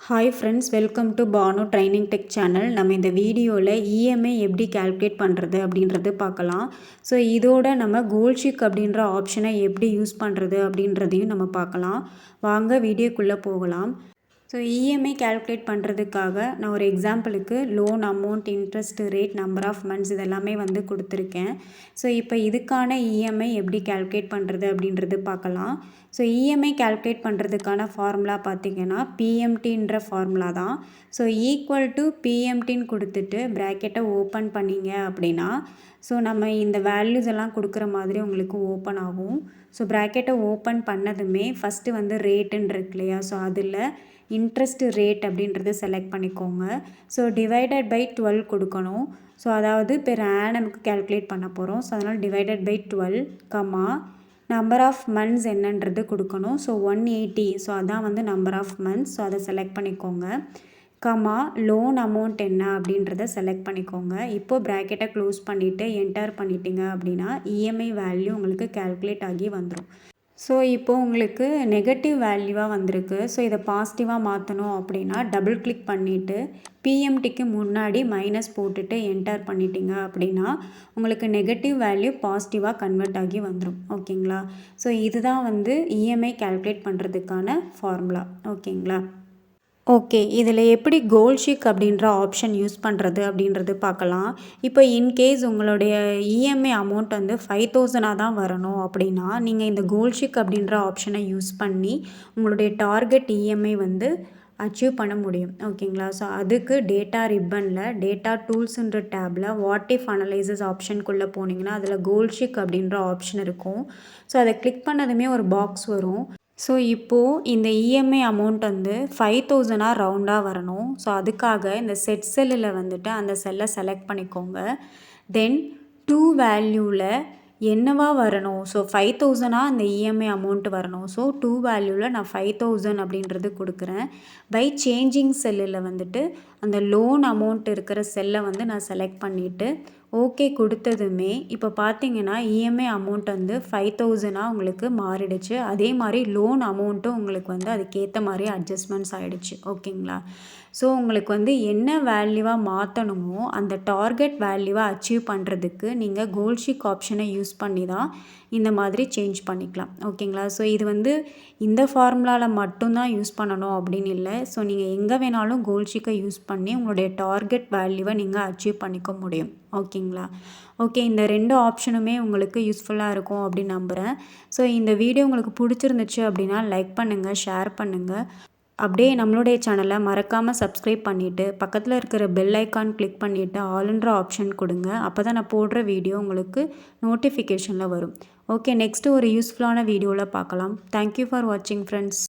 Hi friends, welcome to Banu training tech channel. நம்ம இந்த வீடியோவில் இஎம்ஐ எப்படி கால்குலேட் பண்ணுறது அப்படின்றது பார்க்கலாம். ஸோ இதோட நம்ம கோல்ஷிக் அப்படின்ற ஆப்ஷனை எப்படி யூஸ் பண்ணுறது அப்படின்றதையும் நம்ம பார்க்கலாம். வாங்க வீடியோக்குள்ளே போகலாம். ஸோ இஎம்ஐ கால்குலேட் பண்ணுறதுக்காக நான் ஒரு எக்ஸாம்பிளுக்கு loan amount, interest rate, number of months இதெல்லாமே வந்து கொடுத்துருக்கேன். ஸோ இப்போ இதுக்கான இஎம்ஐ எப்படி கால்குலேட் பண்ணுறது அப்படின்றது பார்க்கலாம். ஸோ இஎம்ஐ கால்குலேட் பண்ணுறதுக்கான ஃபார்முலா பார்த்திங்கன்னா பிஎம்டின்ற ஃபார்முலா தான். ஸோ ஈக்குவல் டு பிஎம்டின்னு கொடுத்துட்டு ப்ராக்கெட்டை ஓப்பன் பண்ணிங்க அப்படின்னா ஸோ நம்ம இந்த வேல்யூஸ் எல்லாம் கொடுக்குற மாதிரி உங்களுக்கு ஓப்பன் ஆகும். ஸோ ப்ராக்கெட்டை ஓப்பன் பண்ணதுமே ஃபஸ்ட்டு வந்து ரேட்டுன்னு இருக்கு இல்லையா, ஸோ அதில் இன்ட்ரெஸ்ட் ரேட் அப்படின்றத செலக்ட் பண்ணிக்கோங்க. ஸோ டிவைடட் பை 12 கொடுக்கணும். ஸோ அதாவது பெர் ஆனமுக்கு கேல்குலேட் பண்ண போகிறோம். ஸோ அதனால் divided by 12 comma number of months என்னன்றது கொடுக்கணும். ஸோ 180, ஸோ அதான் வந்து நம்பர் ஆஃப் மந்த்ஸ். ஸோ அதை செலக்ட் பண்ணிக்கோங்க. கமா லோன் அமௌண்ட் என்ன அப்படின்றத செலக்ட் பண்ணிக்கோங்க. இப்போது ப்ராக்கெட்டை க்ளோஸ் பண்ணிவிட்டு என்டர் பண்ணிட்டீங்க அப்படின்னா இஎம்ஐ வேல்யூ உங்களுக்கு கேல்குலேட் ஆகி வந்துடும். ஸோ இப்போது உங்களுக்கு நெகட்டிவ் வேல்யூவாக வந்திருக்கு. ஸோ இதை பாசிட்டிவாக மாற்றணும் அப்படின்னா டபுள் கிளிக் பண்ணிவிட்டு பிஎம்டிக்கு முன்னாடி மைனஸ் போட்டுட்டு என்டர் பண்ணிட்டீங்க அப்படின்னா உங்களுக்கு நெகட்டிவ் வேல்யூ பாசிட்டிவாக கன்வெர்ட் ஆகி வந்துடும். ஓகேங்களா? ஸோ இதுதான் வந்து இஎம்ஐ கால்குலேட் பண்ணுறதுக்கான ஃபார்முலா. ஓகேங்களா? ஓகே, இதில் எப்படி கோல்ஷிக் அப்படின்ற ஆப்ஷன் யூஸ் பண்ணுறது அப்படின்றது பார்க்கலாம். இப்போ இன்கேஸ் உங்களுடைய இஎம்ஐ அமௌண்ட் வந்து 5000 தான் வரணும் அப்படின்னா நீங்கள் இந்த கோல்ஷிக் அப்படின்ற ஆப்ஷனை யூஸ் பண்ணி உங்களுடைய டார்கெட் இஎம்ஐ வந்து அச்சீவ் பண்ண முடியும். ஓகேங்களா? ஸோ அதுக்கு டேட்டா ரிப்பனில் டேட்டா டூல்ஸுன்ற டேப்பில் வாட் இஃப் அனலைசஸ் ஆப்ஷனுக்குள்ளே போனீங்கன்னா அதில் கோல்ஷிக் அப்படின்ற ஆப்ஷன் இருக்கும். ஸோ அதை கிளிக் பண்ணதுமே ஒரு பாக்ஸ் வரும். ஸோ இப்போது இந்த இஎம்ஐ அமௌண்ட் வந்து 5000 ரவுண்டாக வரணும். ஸோ அதுக்காக இந்த செட் செல்லில் வந்துட்டு அந்த செல்லை செலக்ட் பண்ணிக்கோங்க. தென் டூ வேல்யூவில் என்னவா வரணும், ஸோ 5000 அந்த இஎம்ஐ அமௌண்ட் வரணும். ஸோ டூ வேல்யூவில் நான் 5000 அப்படின்றது கொடுக்குறேன். பை சேஞ்சிங் செல்லில் வந்துட்டு அந்த லோன் அமௌண்ட் இருக்கிற செல்லை வந்து நான் செலக்ட் பண்ணிவிட்டு ஓகே கொடுத்ததுமே இப்போ பார்த்தீங்கன்னா இஎம்ஐ அமௌண்ட் வந்து 5000 உங்களுக்கு மாறிடுச்சு. அதே மாதிரி லோன் அமௌண்ட்டும் உங்களுக்கு வந்து அதுக்கேற்ற மாதிரி அட்ஜஸ்ட்மெண்ட்ஸ் ஆகிடுச்சு. ஓகேங்களா? ஸோ உங்களுக்கு வந்து என்ன வேல்யூவாக மாற்றணுமோ அந்த டார்கெட் வேல்யூவாக அச்சீவ் பண்ணுறதுக்கு நீங்கள் கோல்ஷிக் ஆப்ஷனை யூஸ் பண்ணி தான் இந்த மாதிரி சேஞ்ச் பண்ணிக்கலாம். ஓகேங்களா? ஸோ இது வந்து இந்த ஃபார்முலாவில் மட்டும்தான் யூஸ் பண்ணணும் அப்படின்னு இல்லை. ஸோ நீங்கள் எங்கே வேணாலும் கோல்ஷிக்கை யூஸ் பண்ணி உங்களுடைய டார்கெட் வேல்யூவை நீங்கள் அச்சீவ் பண்ணிக்க முடியும். ஓகேங்களா? ஓகே, இந்த 2 ஆப்ஷனுமே உங்களுக்கு யூஸ்ஃபுல்லாக இருக்கும் அப்படின்னு நம்புகிறேன். ஸோ இந்த வீடியோ உங்களுக்கு பிடிச்சிருந்துச்சு அப்படின்னா லைக் பண்ணுங்கள், ஷேர் பண்ணுங்கள். அப்படியே நம்மளுடைய சேனலை மறக்காமல் சப்ஸ்கிரைப் பண்ணிவிட்டு பக்கத்தில் இருக்கிற பெல் ஐக்கான் கிளிக் பண்ணிவிட்டு ஆல்ன்ற ஆப்ஷன் கொடுங்க. அப்போ தான் நான் போடுற வீடியோ உங்களுக்கு நோட்டிஃபிகேஷனில் வரும். ஓகே, நெக்ஸ்ட்டு ஒரு யூஸ்ஃபுல்லான வீடியோவில் பார்க்கலாம். தேங்க்யூ ஃபார் வாட்சிங் ஃப்ரெண்ட்ஸ்.